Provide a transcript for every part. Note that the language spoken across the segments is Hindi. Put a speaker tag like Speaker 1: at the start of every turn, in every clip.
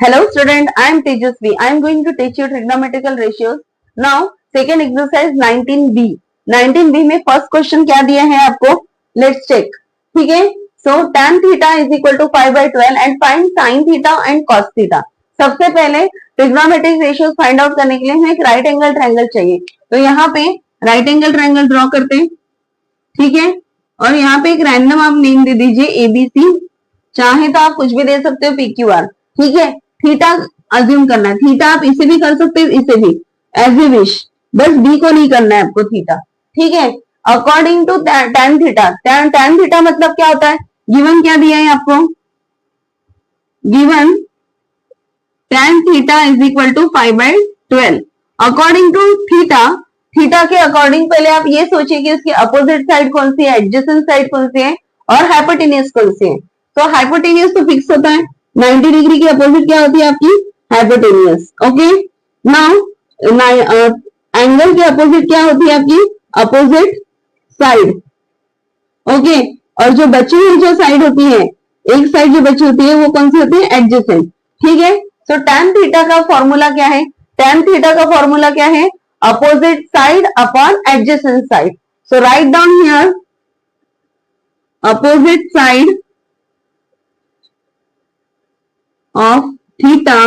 Speaker 1: Hello student, I am Tejasvi. I am going to teach you trigonometrical ratios. Now, second exercise 19B. 19B में first question क्या दिया है आपको? Let's check. ठीक है? So tan theta is equal to pi by 12 and find sin theta and cos theta. सबसे पहले trigonometric ratios find out करने के लिए हमें एक right angle triangle चाहिए. तो यहाँ पे right angle triangle draw करते हैं. ठीक है? और यहाँ पे एक random आप नेम दे दीजिए ABC. चाहे तो आप कुछ भी दे सकते हो PQR. ठीक है? थीटा अज्यूम करना है. थीटा आप इसे भी कर सकते हो, इसे भी, एज यू विश. बस बी को नहीं करना है आपको थीटा. ठीक है? According to tan theta. tan theta मतलब क्या होता है? गिवन क्या दिया है आपको? Given tan theta is equal to 5/12. According to theta, theta के अकॉर्डिंग पहले आप ये सोचिए कि उसकी अपोजिट साइड कौन सी है, एडजेसेंट साइड कौन सी है और हाइपोटेन्यूज कौन सी है. तो हाइपोटेन्यूज तो फिक्स होता है. 90 डिग्री की अपोजिट क्या होती है आपकी? हाइपोटेन्यूज. ओके. नाउ एंगल की अपोजिट क्या होती है आपकी? Opposite side. ओके. और जो बची हुई जो साइड होती है, एक साइड जो बची होती है वो कौन सी होती है? एडजेसेंट. ठीक है. सो tan थीटा का फॉर्मूला क्या है? tan थीटा का फॉर्मूला क्या है? Opposite side upon adjacent side. So write down here opposite side of theta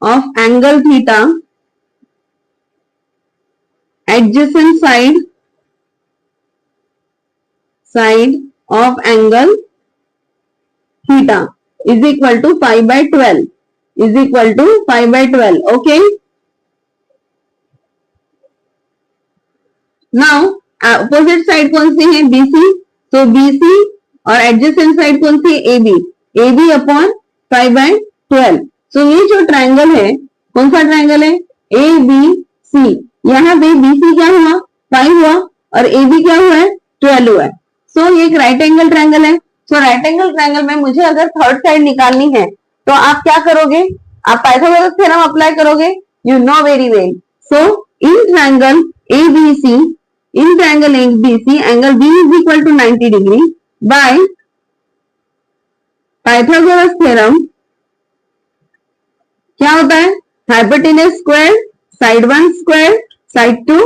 Speaker 1: of angle theta adjacent side of angle theta is equal to 5/12 is equal to 5/12. Okay. Now opposite side कौन सी है? BC. तो BC और adjacent side कौन सी है? AB. AB upon 5/12. सो ये जो ट्रायंगल है, कौन सा ट्रायंगल है? ABC. यहाँ पे BC क्या हुआ? 5 हुआ और AB क्या हुआ है? 12 हुआ है. सो ये एक राइट एंगल ट्रायंगल है. सो राइट एंगल ट्रायंगल में मुझे अगर थर्ड साइड निकालनी है तो आप क्या करोगे? आप पाइथागोरस थ्योरम अप्लाई करोगे. You know very well. So in triangle ABC, in triangle ABC, angle B is equal to 90 degree by Pythagoras theorem. क्या होता है? Hypotenuse square, side 1 square, side 2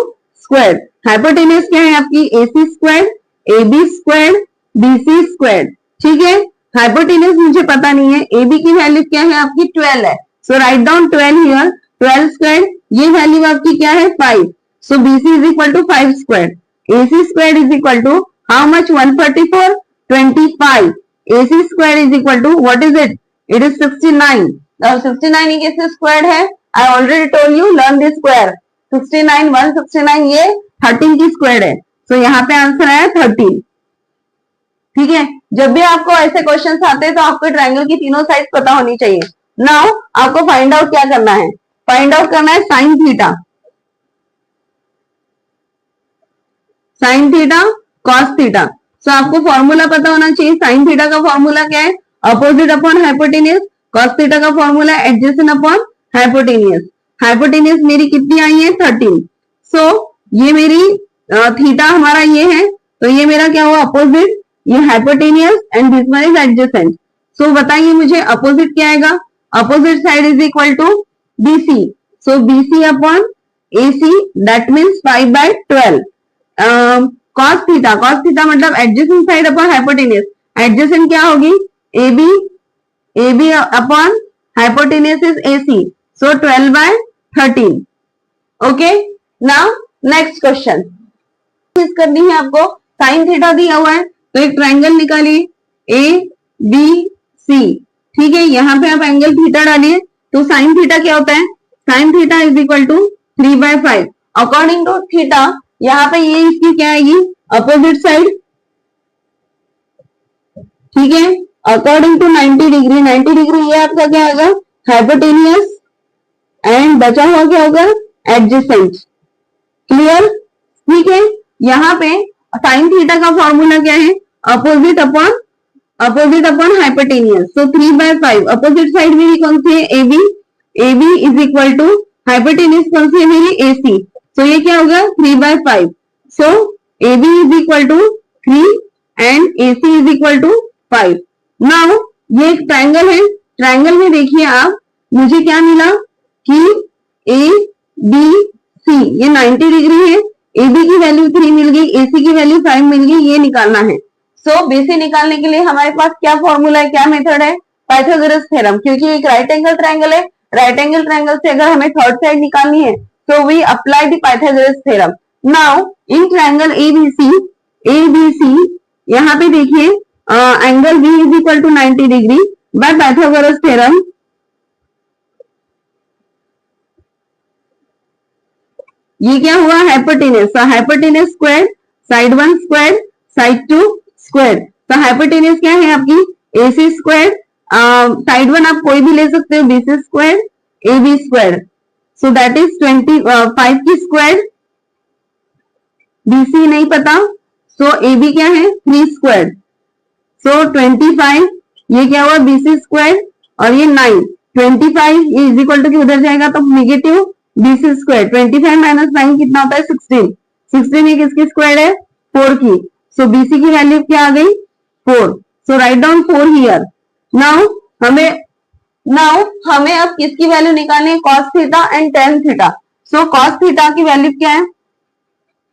Speaker 1: square. Hypotenuse क्या है आपकी? AC square, AB square, BC square. ठीक है. हाइपोटेन्यूज मुझे पता नहीं है. AB की वैल्यू क्या है आपकी? 12 है. So write down 12 here. 12 square, ये वैल्यू आपकी क्या है? 5. So BC is equal to 5 square. AC square is equal to how much? 144, 25. AC square is equal to what is it? It is 69. Now 69 ये कैसे स्क्वायर है? I already told you learn this square. 69 169 ये 13 की स्क्वायर है. So यहाँ पे आंसर आया 13. ठीक है. जब भी आपको ऐसे क्वेश्चंस आते हैं तो आपको ट्रायंगल की तीनों साइड पता होनी चाहिए. नाउ आपको फाइंड आउट क्या करना है? फाइंड आउट करना है sine theta, sine theta, cos theta. तो आपको फॉर्मूला पता होना चाहिए. साइन थीटा का फॉर्मूला क्या है? Opposite upon hypotenuse. Cos theta का formula adjacent upon hypotenuse. Hypotenuse मेरी कितनी आई है? 13. सो ये मेरी थीटा हमारा ये है, तो ये मेरा क्या हुआ? अपोजिट. ये hypotenuse and this one is adjacent. So बताइए मुझे अपोजिट क्या आएगा? Opposite side is equal to BC. So BC upon AC that means 5/12. cos theta, cos theta मतलब adjacent side upon hypotenuse. Adjacent क्या होगी? AB. AB upon hypotenuse is AC. So 12/13. Okay. Now next question करनी है आपको. साइन थीटा दिया हुआ है तो एक ट्रायंगल निकालिए ABC. ठीक है. यहाँ पे आप एंगल थीटा डालिए तो साइन थीटा क्या होता है? Sine theta is equal to 3/5. According to theta यहाँ पे ये इसकी क्या आएगी? Opposite side. ठीक है. अकॉर्डिंग टू 90 डिग्री, 90 डिग्री ये आपका क्या होगा? हाइपोटेन्यूज एंड बचा हुआ क्या होगा? एडजेसेंट. क्लियर. ठीक है. यहाँ पे साइन थीटा का फॉर्मूला क्या है? Opposite upon hypotenuse. So 3/5. Opposite side मेरी कौन सी है? AB. AB is equal to hypotenuse कौन सी है मेरी? AC. तो ये क्या होगा? 3/5. सो AB is equal to 3 and AC is equal to 5. Now ये एक ट्रायंगल है ट्रायंगल में देखिए आप, मुझे क्या मिला कि ए बी सी ये 90 डिग्री है, ए बी की वैल्यू 3 मिल गई, ए सी की वैल्यू 5 मिल गई, ये निकालना है। सो बीसी निकालने के लिए हमारे पास क्या फॉर्मूला है, क्या मेथड है, पाइथागोरस थ्योरम। क्योंकि एक राइट एंगल ट्रायंगल है, राइट एंगल ट्रायंगल से अगर हमें थर्ड साइड निकालनी है so we apply the Pythagoras theorem. Now in triangle ABC यहाँ पे देखिए angle B is equal to 90 degree by Pythagoras theorem ये क्या हुआ, hypotenuse. Hypotenuse square, side 1 square, side 2 square. तो हाइपोटेनस क्या है आपकी AC स्क्वायर, साइड 1 आप कोई भी ले सकते हो, BC square, AB square. So that is 25 की स्क्वायर, BC नहीं पता, सो AB क्या है 3 स्क्वायर, सो 25, ये क्या हुआ BC स्क्वायर और ये 9, 25 ये इज इक्वल टू कि उधर जाएगा तो नेगेटिव BC स्क्वायर, 25 माइनस 9 कितना होता है 16, 16 ये किसकी स्क्वायर है 4 की, सो BC की वैल्यू क्या आ गई 4, सो राइट डाउन 4 हियर। नाउ हमें अब किसकी वैल्यू निकालनी है, cos theta and tan theta. So cos theta की वैल्यू क्या है,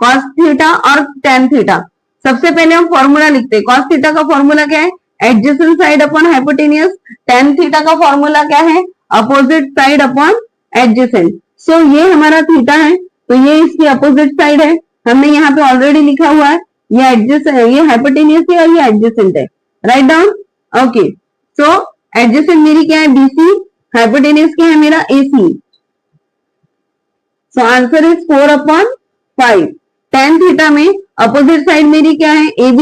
Speaker 1: cos थीटा और tan थीटा। सबसे पहले हम फॉर्मूला लिखते हैं, cos थीटा का फॉर्मूला क्या है, adjacent side upon hypotenuse, tan theta का फॉर्मूला क्या है, अपोजिट साइड अपॉन एडजेसेंट। सो ये हमारा थीटा है तो ये इसकी अपोजिट साइड है, हमने यहाँ पे ऑलरेडी लिखा हुआ है, ये एडजेसेंट, ये हाइपोटेनियस है और ये एडजेसेंट है, राइट डाउन। ओके, सो एडजेसेंट मेरी क्या है BC, हाइपोटेनियस क्या है मेरा AC। So answer is 4/5। tan theta में अपोजिट साइड मेरी क्या है AB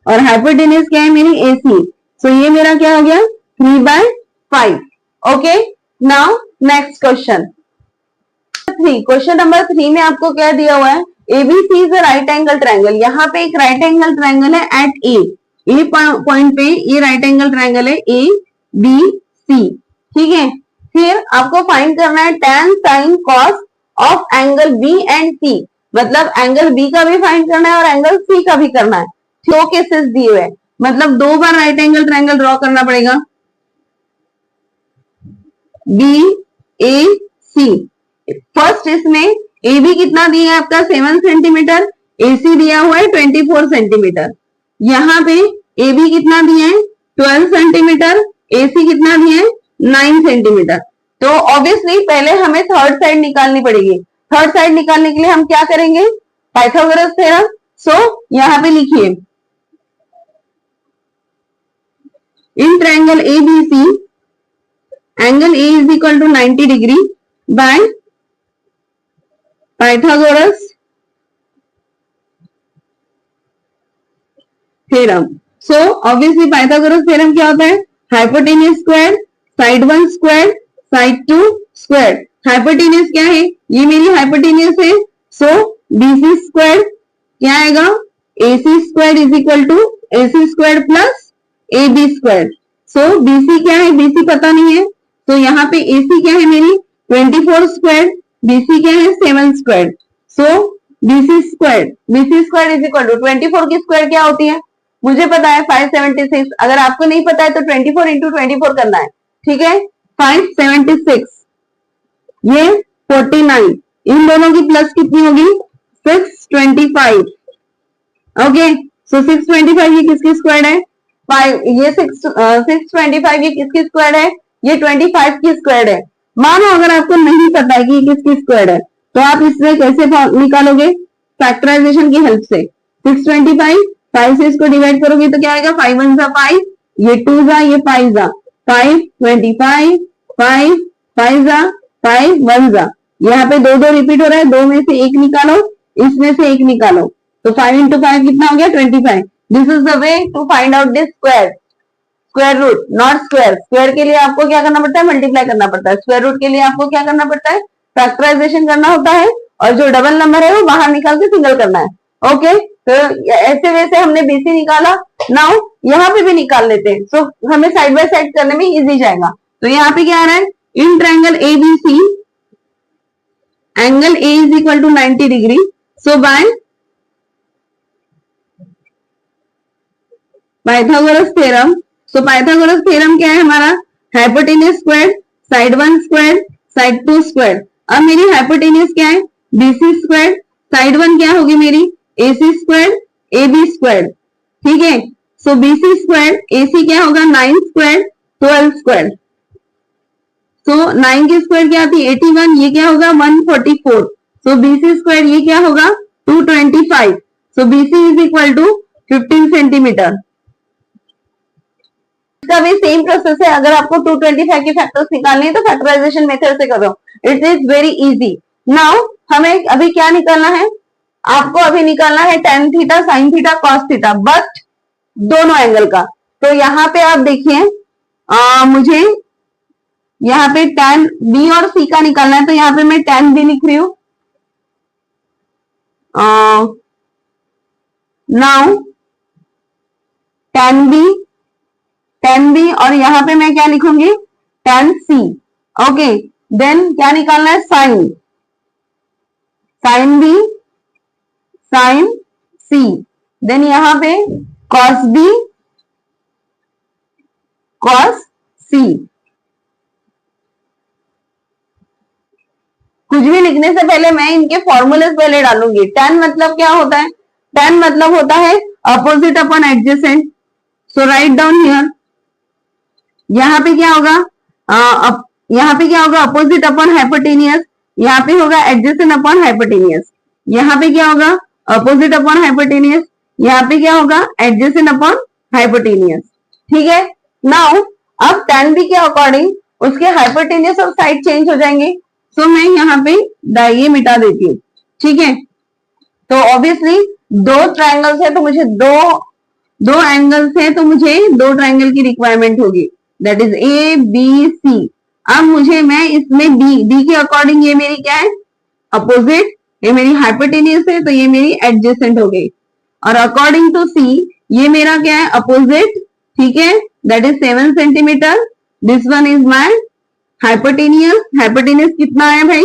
Speaker 1: और हाइपोटेनियस क्या है मेरी AC। सो ये मेरा क्या हो गया 3/5। Okay, now next question 3। Question number 3 में आपको क्या दिया हुआ है, ABC is a right angle triangle. यहाँ पे एक राइट एंगल ट्रायंगल है एट ए पॉइंट पे, ये राइट एंगल ट्रायंगल है ABC, ठीक है। फिर आपको फाइंड करना है tan sin cos of angle B and C, मतलब एंगल B का भी फाइंड करना है और एंगल C का भी करना है। दो केसेस दिए हुए, मतलब 2 बार राइट एंगल ट्रायंगल ड्रॉ करना पड़ेगा। BAC, फर्स्ट इसमें AB कितना दिया है आपका 7 सेंटीमीटर, AC दिया हुआ है 24 सेंटीमीटर। यहाँ पे AB कितना दिया है 12 सेंटीमीटर, AC कितना दिया है 9 सेंटीमीटर। तो ऑब्वियसली पहले हमें थर्ड साइड निकालनी पड़ेगी। थर्ड साइड निकालने के लिए हम क्या करेंगे, पाइथागोरस थ्योरम। सो यहाँ पे लिखिए, in triangle ABC angle A is equal to 90 degree by Pythagoras theorem. So obviously Pythagoras theorem क्या होता है, hypotenuse square, side 1 square, side 2 square. Hypotenuse क्या है, ये मेरी हाइपोटेनियस है, सो BC स्क्वायर क्या आएगा AC square is equal to AC square plus AB square. So BC क्या है, BC पता नहीं है, तो यहाँ पे AC क्या है मेरी 24 स्क्वायर, BC क्या है 7 square. So BC square is equal to 24 की स्क्वायर क्या होती है, मुझे पता है 576। अगर आपको नहीं पता है तो 24 इंटू 24 करना है, ठीक है। 576, ये 49, इन दोनों की प्लस कितनी होगी 625। ओके, सो 625 ये किसकी स्क्वायर है, 5, ये 625 ये किसकी स्क्वायर है, ये 25 की स्क्वायर है। मानो अगर आपको नहीं पता है कि ये किसकी स्क्वायर है तो आप इससे कैसे निकालोगे, फैक्टराइजेशन की हेल्प से। 625 5 से इसको डिवाइड करोगे तो क्या आएगा 5 1 जा 5, ये 2 जा, ये 5 जा, 5 25, 5 5 जा 5 1 जा, यहाँ पे 2 2 रिपीट हो रहा है, 2 में से 1 निकालो, इसमें से 1 निकालो, तो 5 इंटू 5 कितना हो गया 25। This is the way to find out this square, square root not square. Square के लिए आपको क्या करना पड़ता है, मल्टीप्लाई करना पड़ता है। स्क्वायर रूट के लिए आपको क्या करना पड़ता है, फैक्टराइजेशन करना होता है, और जो डबल नंबर है वो बाहर निकाल के सिंगल करना है। ओके, तो ऐसे वैसे हमने BC निकाला, नाउ यहाँ पे भी निकाल लेते हैं, सो हमें साइड बाय साइड करने में इजी जाएगा। तो यहाँ पे क्या आ रहा है, in triangle ABC angle A is equal to 90 degree, so by Pythagoras theorem so Pythagoras theorem क्या है हमारा, hypotenuse square side 1 square side 2 square. अब मेरी हाइपोटेन्यूज क्या है, बीसी स्क्वायर, साइड 1 क्या होगी मेरी, एसी स्क्वायर एबी स्क्वायर, ठीक है। सो बीसी स्क्वायर, एसी क्या होगा 9 स्क्वायर 12 स्क्वायर। सो 9 की स्क्वायर क्या आती है 81, ये क्या होगा 144। सो बीसी स्क्वायर ये क्या होगा 225। So BC is equal to 15 centimetre. इसका भी सेम प्रोसेस है, अगर आपको 225 के फैक्टर्स निकालने हैं तो फैक्टराइजेशन मेथड से करो, it is very easy. Now हमें अभी क्या निकालना है, आपको अभी निकालना है tan theta sine theta cos theta, but दोनों एंगल का। तो यहाँ पे आप देखिए मुझे यहाँ पे tan बी और सी का निकालना है, तो यहाँ पे मैं tan बी लिख रही हूं। नाउ tan बी और यहाँ पे मैं क्या लिखूंगी tan सी। ओके, देन क्या निकालना है साइन बी साइन सी, देन यहाँ पे cos बी cos सी। कुछ भी लिखने से पहले मैं इनके फॉर्मूले पहले डालूंगी। tan मतलब क्या होता है, tan मतलब होता है opposite upon adjacent. So write down here, यहाँ पे क्या होगा यहाँ पे क्या होगा अपोजिट अपॉन हाइपोटेनियस, यहाँ पे होगा एडजेसेंट अपॉन हाइपोटेनियस। यहाँ पे क्या होगा अपोजिट अपॉन हाइपोटेनियस, यहाँ पे क्या होगा एडजेसेंट अपॉन हाइपोटेनियस, ठीक है। नाउ अब tan बी के अकॉर्डिंग उसके हाइपोटेनियस और साइड चेंज हो जाएंगे। सो मैं यहाँ पे ये मिटा देती हूँ, ठीक है। तो ऑब्वियसली दो ट्रायंगल्स है तो मुझे दो एंगल्स है तो मुझे दो ट्रायंगल की रिक्वायरमेंट होगी, that is A B C. अब मुझे मैं इसमें बी के अकॉर्डिंग ये मेरी क्या है अपोजिट, ये मेरी हाइपोटेनियस है तो ये मेरी एडजेसेंट हो गई, और अकॉर्डिंग टू सी ये मेरा क्या है अपोजिट, ठीक है, that is 7 centimetre. This one is my hypotenuse, hypotenuse कितना है भाई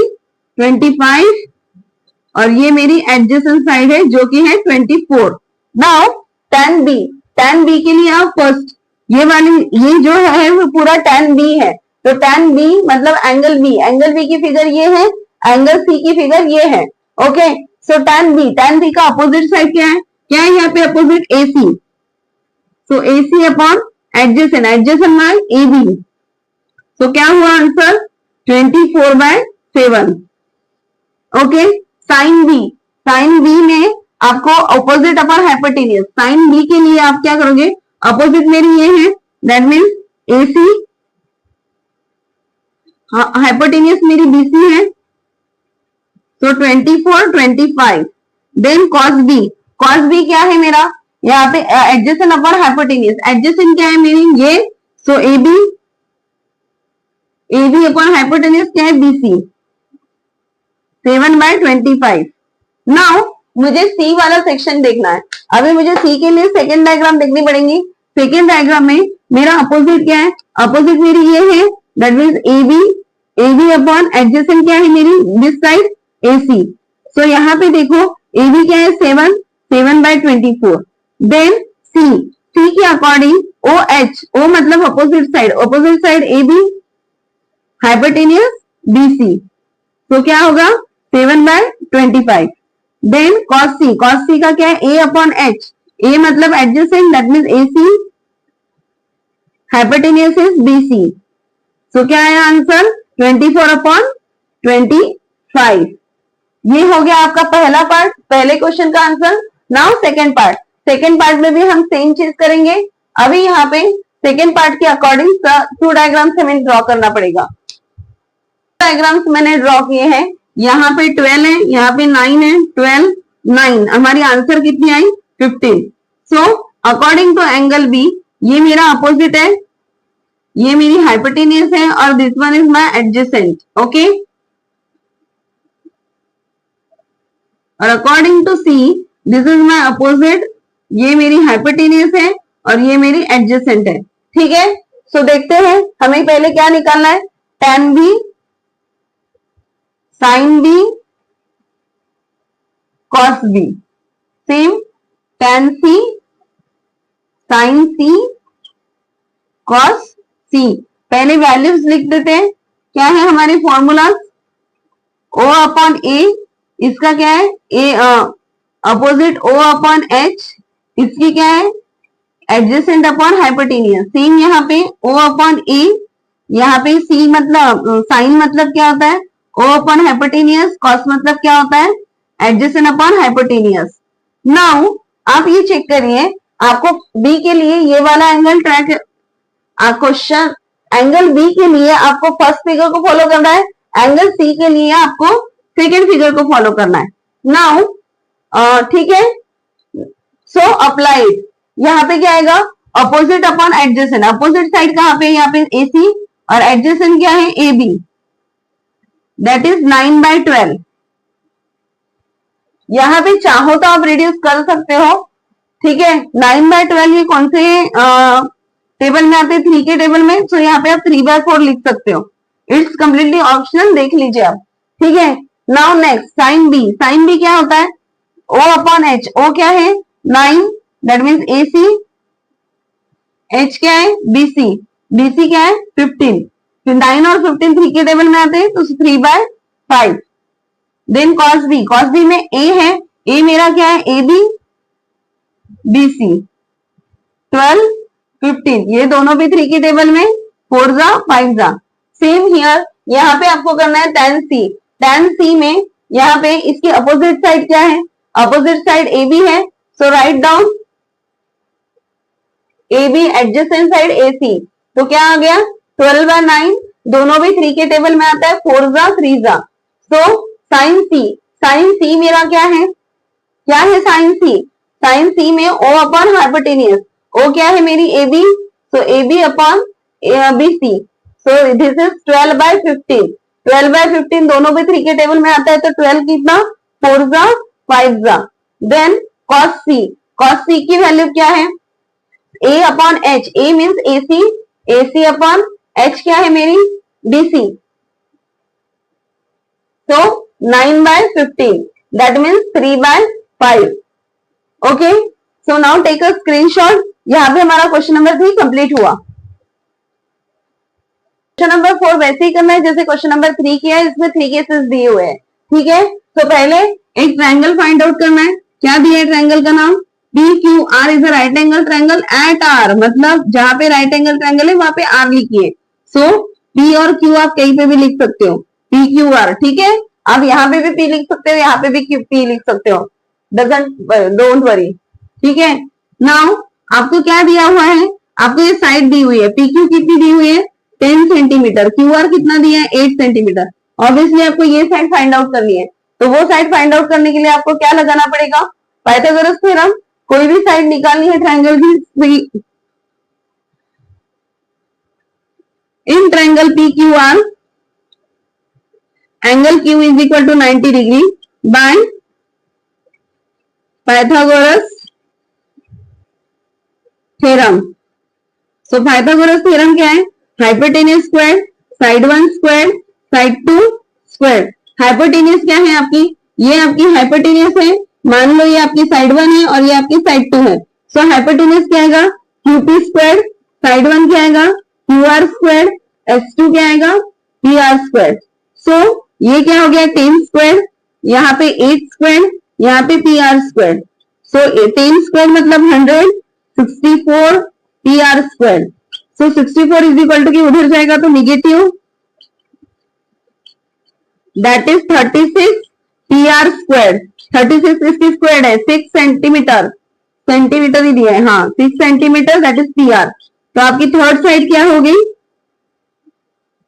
Speaker 1: 25, और ये मेरी एडजेसेंट साइड है जो कि है 24। नाउ tan बी के लिए आप फर्स्ट ये वाली ये जो है वो पूरा tan बी है, तो tan बी मतलब एंगल बी की फिगर ये है, एंगल सी की फिगर ये है। ओके, सो tan बी का अपोजिट साइड क्या है यहाँ पे opposite AC। So AC upon adjacent my AB। तो क्या हुआ आंसर 24/7। ओके, साइन बी में आपको opposite upon hypotenuse, sine B के लिए आप क्या करोगे अपोजिट मेरी ये है दैट मीन्स AC, हाइपोटेनियस मेरी BC है, तो 24 25। देन कॉस बी क्या है मेरा यहाँ पे एडजेसेंट अपॉन हाइपोटेनियस, एडजेसेंट क्या है मेरी ये, सो AB अपॉन हाइपोटेनियस क्या है BC 7/25। नाउ मुझे सी वाला सेक्शन देखना है, अभी मुझे सी के लिए सेकेंड डायग्राम देखनी पड़ेगी। सेकेंड डायग्राम में मेरा अपोजिट क्या है, अपोजिट मेरी ये है that means AB upon adjacent क्या है मेरी दिस साइड AC। सो यहाँ पे देखो AB क्या है 7/24। देन सी के अकॉर्डिंग ओ मतलब opposite side AB, hypotenuse BC, तो क्या होगा 7/25। देन cos सी का क्या है A अपॉन H, A मतलब adjacent that means AC, hypotenuse is BC। सो क्या है आंसर 24/25। ये हो गया आपका पहला पार्ट, पहले क्वेश्चन का आंसर। नाउ सेकेंड पार्ट में भी हम सेम चीज करेंगे। अभी यहाँ पे सेकेंड पार्ट के अकॉर्डिंग 2 डायग्राम्स हमें ड्रॉ करना पड़ेगा। डायग्राम्स मैंने ड्रॉ किए हैं, यहाँ पे 12 है, यहाँ पे 9 है, 12 9, हमारी आंसर कितनी आई 15। So according to angle B ये मेरा अपोजिट है, ये मेरी हाइपोटेनियस है, और this one is my adjacent. Okay, और according to C this is my opposite, ये मेरी हाइपोटेनियस है और ये मेरी एडजेसेंट है, ठीक है। सो देखते हैं हमें पहले क्या निकालना है, tan B sine B cos B, same tan C sine C cos C. पहले वैल्यूज लिख देते हैं। क्या है हमारे फॉर्मूला? ओ अपॉन ए, इसका क्या है? ए अपोजिट ओ अपॉन एच, इसकी क्या है? Adjacent upon hypotenuse. सेम यहाँ पे ओ अपॉन ए, यहाँ पे सी मतलब साइन मतलब क्या होता है? ओ अपॉन हाइपोटेनियस। कॉस मतलब क्या होता है? Adjacent upon hypotenuse. नाउ आप ये चेक करिए, आपको बी के लिए ये वाला angle track, question angle B के लिए आपको फर्स्ट फिगर को फॉलो करना है, एंगल सी के लिए आपको सेकेंड फिगर को फॉलो करना है। नाउ ठीक है, सो अप्लाइड, यहाँ पे क्या आएगा? Opposite upon adjacent. Opposite side कहाँ पे? यहाँ पे AC, और एडजेसेंट क्या है? AB, that is 9/12। यहाँ पे चाहो तो आप रिड्यूस कर सकते हो, ठीक है। 9/12 ये कौन से टेबल में आते हैं? 3 के टेबल में। सो यहाँ पे आप 3/4 लिख सकते हो। इट्स कम्प्लीटली ऑप्शनल, देख लीजिए आप, ठीक है। Now next sine B. Sine B क्या होता है? O upon H. O क्या है? 9, दैट मीन्स AC। H क्या है? BC। BC क्या है? 15। फिर 9 और 15 3 के टेबल में आते हैं, तो 3/5। Then cos B. Cos B में A है, A मेरा क्या है? AB BC। 12 15, ये दोनों भी 3 के टेबल में, 4 जा 5 जा। सेम हियर, यहाँ पे आपको करना है tan C। tan C में यहाँ पे इसकी अपोजिट साइड क्या है? अपोजिट साइड AB है, so write down AB, adjacent side AC। तो क्या आ गया? 12/9, दोनों भी 3 के टेबल में आता है, 4 जा 3 जा। So sine C। Sine C मेरा क्या है? क्या है साइन C? साइन C में O अपॉन हाइपोटेनियस। O क्या है मेरी? AB, so AB upon BC। So this is 12/15। 12/15 दोनों भी 3 के टेबल में आता है, तो 12 कितना? 4 जा 5 जा। Then cos C। Cos C की वैल्यू क्या है? A upon H। A means AC, AC upon H क्या है मेरी? BC। So 9/15, that means 3/5. Okay, so now take a screenshot। यहाँ पे हमारा क्वेश्चन नंबर 3 कंप्लीट हुआ। क्वेश्चन नंबर 4 वैसे ही करना है जैसे क्वेश्चन नंबर 3 किया है, इसमें 3 केसेस दिए हुए हैं, ठीक है। तो पहले एक ट्रायंगल फाइंड आउट करना है। क्या दिया है ट्रायंगल का नाम? PQR is a right angle triangle eight R, मतलब जहां पे राइट एंगल ट्रायंगल है वहां पे R लिखिए। सो P और Q आप कहीं पे भी लिख सकते हो, PQR, ठीक है। आप यहाँ पे भी P लिख सकते हो, यहाँ पे भी P लिख सकते हो, डोंट वरी, ठीक है। नाउ आपको क्या दिया हुआ है? आपको ये साइड दी हुई है, PQ कितनी दी हुई है? 10 सेंटीमीटर। QR कितना दिया है? 8 सेंटीमीटर। ऑब्वियसली आपको ये साइड फाइंड आउट करनी है, तो वो साइड फाइंड आउट करने के लिए आपको क्या लगाना पड़ेगा? Pythagoras theorem. कोई भी साइड निकालनी है ट्रायंगल की, in triangle PQR angle Q is equal to 90 degree by Pythagoras theorem. So Pythagoras theorem क्या है? Hypotenuse square, side 1 square, side 2 square. Hypotenuse क्या है आपकी? ये आपकी हाइपोटेनियस है, मान लो ये आपकी साइड 1 है और ये आपकी साइड 2 है। सो हाइपोटेनियस क्या आएगा? QP square. साइड 1 क्या आएगा? QR square. S2 क्या आएगा? PR square. सो ये क्या हो गया? 10 स्क्वायर, यहाँ पे 8 स्क्वायर, यहाँ पे PR स्क्वायर। सो 10 स्क्वायर मतलब 100, 64 PR square. So 64 is equal to की उधर जाएगा तो negative, that is 36 PR square. 36 इसकी स्क्वायर है, 6 सेंटीमीटर, सेंटीमीटर ही दिया है, हाँ 6 सेंटीमीटर, दैट इज PR। तो आपकी थर्ड साइड क्या होगी?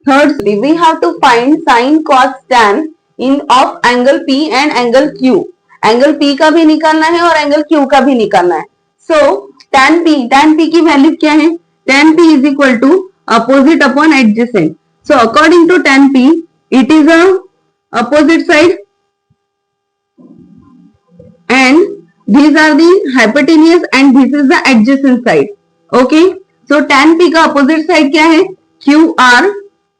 Speaker 1: Third we have to find sine cos tan in of angle P and angle Q। Angle P का भी निकालना है और एंगल Q का भी निकालना है। सो tan P की वैल्यू क्या है? tan P is equal to opposite upon adjacent. So according to tan P it is a opposite side and these are the hypotenuse and this is the adjacent side. Okay, so tan P का opposite side क्या है? QR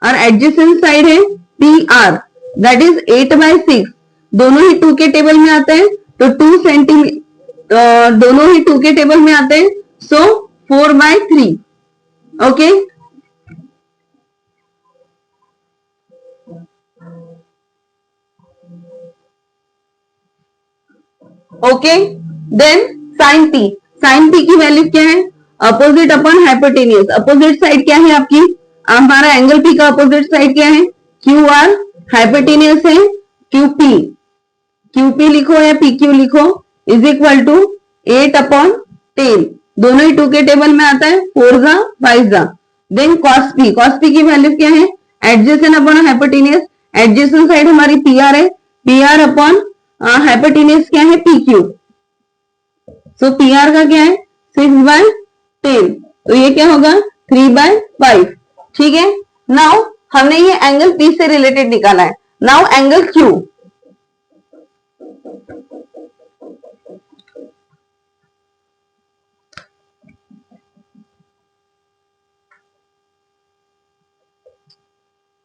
Speaker 1: और adjacent side है PR, that is 8/6। दोनों ही 2 के टेबल में आते हैं, तो 2 सेंटीमीटर, दोनों ही 2 के टेबल में आते हैं, so 4/3। Okay okay then sine P, sine P की वैल्यू क्या है? Opposite upon hypotenuse, opposite side क्या है आपकी? हमारा एंगल पी का अपोजिट साइड क्या है? क्यू आर, हाइपोटेनियस है क्यू पी, क्यू पी लिखो या पी क्यू लिखो, इज इक्वल टू 8 अपॉन 10, दोनों ही 2 के टेबल में आता है, 4 जा 5 जा। Then cos P, cos P की वैल्यू क्या है? Adjacent upon hypotenuse, adjacent side हमारी पी आर है, पी आर अपॉन हाइपोटेनियस क्या है? P Q. So P R का क्या है? 6/10, तो ये क्या होगा? 3/5। ठीक है, नाउ हमने ये एंगल पी से रिलेटेड निकाला है। Now angle Q,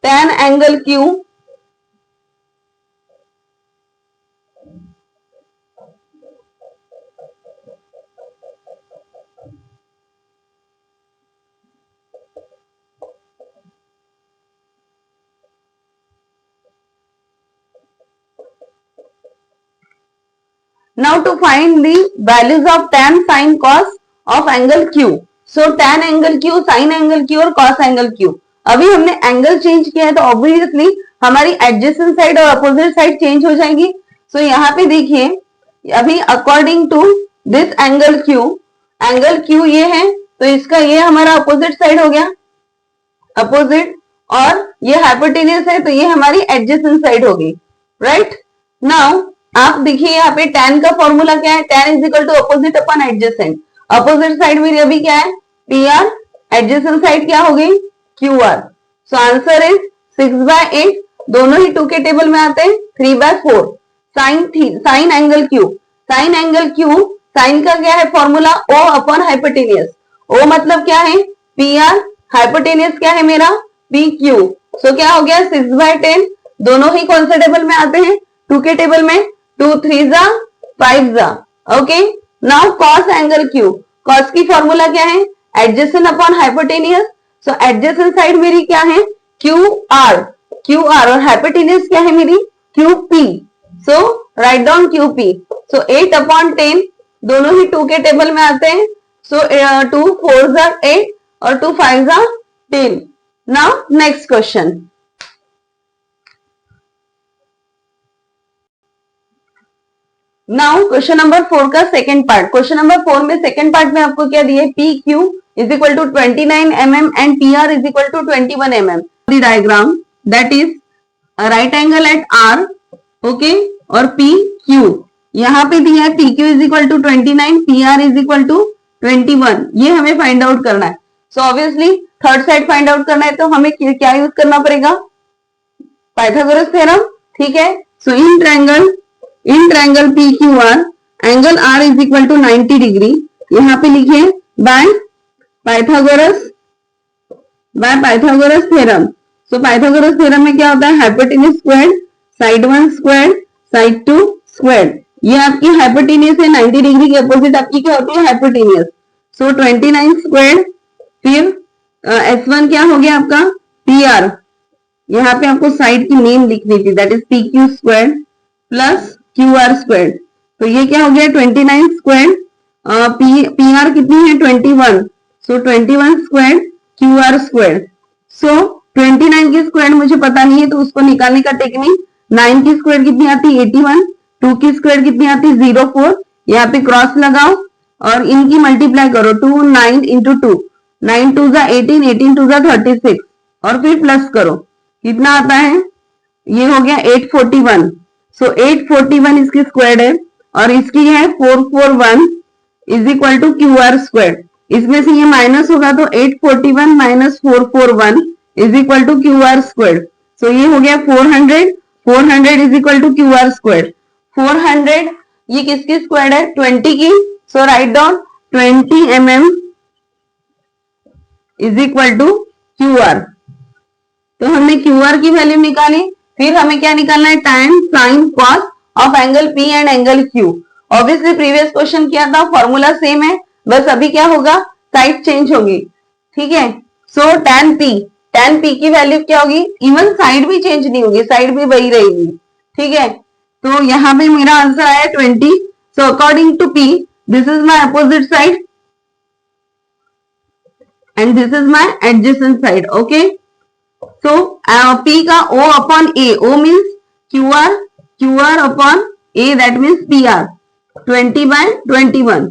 Speaker 1: tan angle Q now to find the values of tan sin cos of angle q, so tan angle q, sin angle q और cos angle q। अभी हमने एंगल चेंज किया है तो ऑब्वियसली हमारी एडजेसेंट साइड और अपोजिट साइड चेंज हो जाएगी। सो यहाँ पे देखिए अभी according to this angle q ये है तो इसका ये हमारा अपोजिट साइड हो गया, अपोजिट, और ये हाइपोटेनियस है तो ये हमारी एडजेसेंट साइड होगी, राइट। नाउ आप देखिए यहाँ पे tan का फॉर्मूला क्या है? tan is equal to opposite upon adjacent, opposite side मेरी अभी क्या है? पी आर, एडजेसेंट साइड क्या हो गई? Q R. So answer is 6/8, दोनों ही 2 के टेबल में आते हैं, 3/4। Sine angle Q, sine angle Q, sine का क्या है formula? O upon hypotenuse, O मतलब क्या है? पी आर, हाइपोटेनियस क्या है मेरा? P Q. सो क्या हो गया? 6/10, दोनों ही कौन से टेबल में आते हैं? 2 के टेबल में, 2 3 जा 5 जा। Okay, now cos angle Q, cos की फॉर्मूला क्या है? Adjacent upon hypotenuse. So adjacent side मेरी क्या है? क्यू आर, क्यू आर, और हाइपोटेनियस क्या है मेरी? Q P. So write down Q P. So 8 upon 10, दोनों ही 2 के टेबल में आते हैं। सो 2 4 जा 8 और 2 5 जा 10। Now next question, now question number 4 का सेकंड पार्ट। क्वेश्चन नंबर 4 में सेकंड पार्ट में आपको क्या दिया है? P Q is equal to 29 mm and P R is equal to 21 mm। The diagram that is right angle at R, okay, और पी क्यू यहाँ पे दिया है P Q is equal to 29, P R is equal to 21, ये हमें फाइंड आउट करना है। So obviously third side find out करना है तो हमें क्या यूज करना पड़ेगा? पाइथागोरस थ्योरम, ठीक है। So in triangle P Q R angle R is equal to 90 degree, यहाँ पे लिखिए by Pythagoras theorem. So Pythagoras theorem में क्या होता है? Hypotenuse squared, side 1 squared, side 2 squared. ये आपकी हाइपोटेन्यूज है, 90 डिग्री के अपोजिट आपकी क्या होती है? हाइपोटेन्यूज। सो 29 स्क्वायर्ड, फिर S1 क्या हो गया आपका? पी आर, यहाँ पे आपको साइड की नेम लिखनी थी, that is P Q square plus Q R square. तो ये क्या हो गया? 29 स्क्वायर, पी आर कितनी है? 21, सो 21 स्क्वायर क्यू आर स्क्वायर। सो 29 की स्क्वायर मुझे पता नहीं है तो उसको निकालने का टेक्निक, 9 की स्क्वायर कितनी आती है? 81, 2 की स्क्वायर कितनी आती है? 04, यहाँ पे क्रॉस लगाओ और इनकी मल्टीप्लाई करो, 2 9 इंटू 2, 9 2 जा 18, 18 2 जा 36, और फिर प्लस करो, कितना आता है? ये हो गया 841। सो 841 इसकी स्क्वायर है और इसकी है 441 is equal to Q R square. इसमें से ये माइनस होगा तो 841 minus 441 is equal to Q R square. So ये हो गया 400 is equal to Q R square. 400 ये किसकी स्क्वायर है? 20 की। So write down 20 mm is equal to Q R. तो हमने क्यू आर की वैल्यू निकाली, फिर हमें क्या निकालना है? tan sin cos of angle P and angle Q। Obviously previous question किया था, फॉर्मूला सेम है, बस अभी क्या होगा? साइड चेंज होगी, ठीक है। सो tan p की वैल्यू क्या होगी, इवन साइड भी चेंज नहीं होगी, साइड भी वही रहेगी, ठीक है। तो यहाँ पे मेरा आंसर आया 20। So according to p this is my opposite side and this is my adjacent side, okay. So p का o upon a, o means qr upon a, that means pr, 20/21।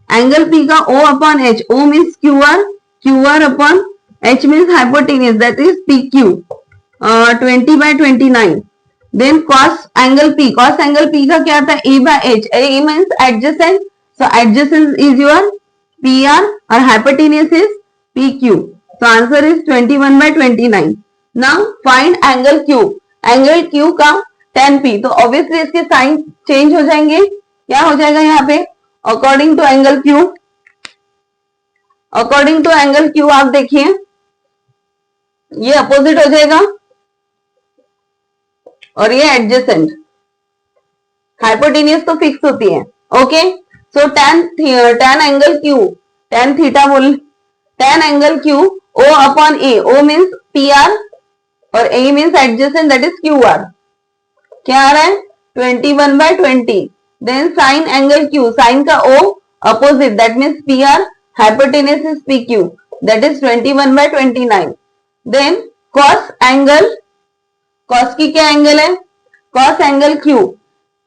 Speaker 1: Angle p का o upon h, o means qr upon h means hypotenuse, that is pq, 20/29। Then cos angle p का क्या था, a by h, a means adjacent, so adjacent is your pr और hypotenuse is pq, so answer is 21/29। now find angle q का tan p, तो ऑब्वियसली इसके साइन चेंज हो जाएंगे, क्या हो जाएगा यहाँ पे, अकॉर्डिंग टू एंगल q आप देखिए ये अपोजिट हो जाएगा और ये एडजेसेंट, हाइपोटेन्यूज तो फिक्स होती है, okay. So tan angle q, tan theta बोल, tan angle q o upon a, o means pr और a means adjacent, that is qr, क्या आ रहा है 21/20। Then sine angle q, sine का o opposite, that means pr, hypotenuse is pq, that is 21/29। Then cos की क्या एंगल है, cos एंगल q,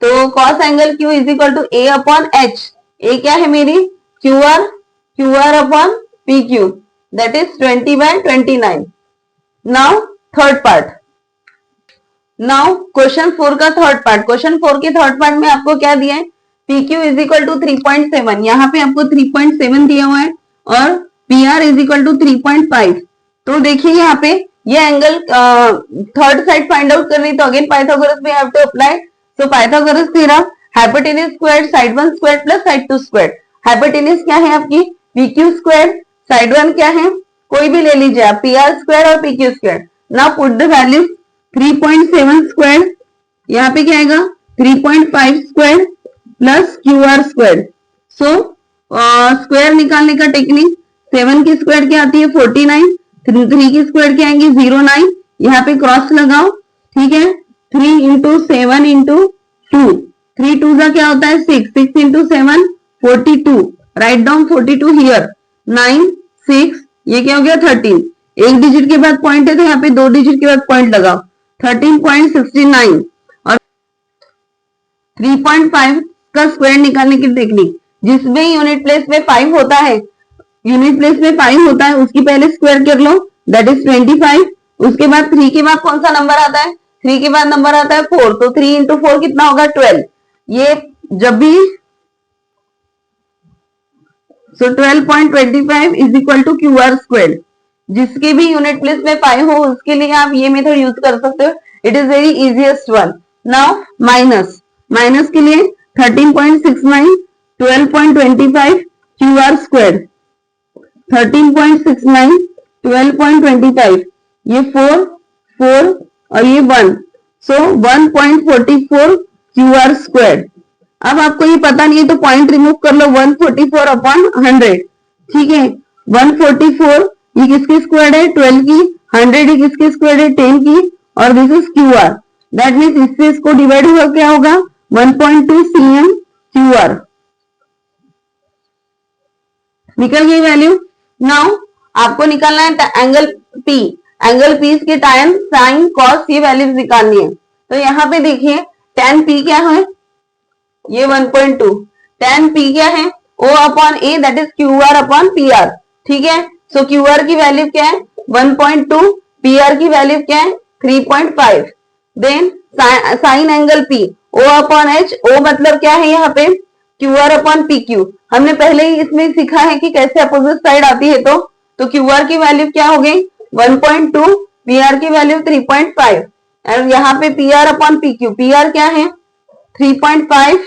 Speaker 1: तो cos angle q is equal to a upon h, a क्या है मेरी qr upon pq, that is 20/29। now third part, now question 4 का थर्ड पार्ट, क्वेश्चन 4 के थर्ड पार्ट में आपको क्या दिया है, pq इज इक्वल टू 3.7, यहाँ पे आपको 3.7 दिया हुआ है और pr इज इक्वल टू 3.5। तो देखिए यहाँ पे ये angle third side find out करनी, तो again Pythagoras we have to apply. So Pythagoras theorem, hypotenuse square side 1 square plus side 2 square, hypotenuse क्या है आपकी pq स्क्वायर, साइड 1 क्या है, कोई भी ले लीजिए आप, pr स्क्वायर और pq square. Now put the value, 3.7 square, यहाँ पे क्या आएगा 3.5 square plus qr square. So square निकालने का टेक्निक, 7 की स्क्वायर क्या आती है 49, 3 की स्क्वायर क्या आएंगी 09, यहाँ पे क्रॉस लगाओ, ठीक है, 3 इंटू 7 इंटू 2, 3 2 का क्या होता है 6, 6 इंटू 7 42, राइट डाउन 42 हियर, 9 6, ये क्या हो गया 13, एक डिजिट के बाद पॉइंट है तो यहाँ पे 2 डिजिट के बाद पॉइंट लगाओ, 13.69। और 3.5 का स्क्वायर निकालने की टेक्निक, जिसमें यूनिट प्लेस में 5 होता है, यूनिट प्लेस में 5 होता है उसकी पहले स्क्वायर कर लो, दैट इज 25। उसके बाद 3 के बाद कौन सा नंबर आता है, 3 के बाद नंबर आता है 4, तो 3 इंटू 4 कितना होगा 12। ये जब भी so 12.25 is equal to qr square, जिसके भी यूनिट प्लेस में 5 हो उसके लिए आप ये मेथड यूज कर सकते हो, it is very easiest one. Now minus के लिए 13.69, 12.25 qr स्क्वायर, 13.69, 12.25, ये 4 और ये 1, सो 1.44 qr स्क्वायर। अब आपको ये पता नहीं है तो पॉइंट रिमूव कर लो, 144 अपॉन 100, ठीक है, 144 ये किसकी स्क्वायर है 12 की, 100 ये किसकी स्क्वायर है 10 की, और this is qr, that means इससे इसको डिवाइड हुआ क्या होगा 1.2 cm qr, निकल गई वैल्यू। नाउ आपको निकालना है एंगल p, एंगल p के टाइम साइन कॉस ये वैल्यूज निकालनी है। तो यहाँ पे देखिए tan p क्या है, ये 1.2, tan p क्या है o upon a, that is qr upon pr, ठीक है। सो qr की वैल्यू क्या है 1.2, pr की वैल्यू क्या है 3.5। Then sine angle p, o upon h, o मतलब क्या है यहाँ पे qr अपॉन pq, हमने पहले ही इसमें सीखा है कि कैसे अपोजिट साइड आती है, तो qr की वैल्यू क्या हो गई 1.2, pr की वैल्यू 3.5, और यहाँ पे pr अपॉन pq, pr क्या है 3.5,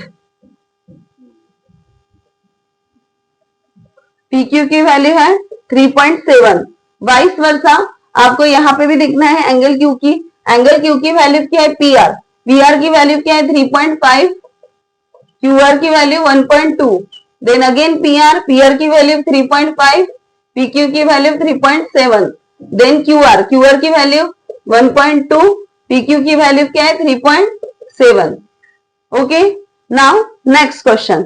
Speaker 1: pq की वैल्यू है 3.7। वाइस वर्सा आपको यहाँ पे भी देखना है एंगल q की, एंगल q की वैल्यू क्या है pr की वैल्यू क्या है 3.5, qr की वैल्यू 1.2, देन अगेन pr की वैल्यू 3.5, PQ की वैल्यू 3.7, देन QR की वैल्यू 1.2, PQ की वैल्यू क्या है 3.7. Okay, now next question.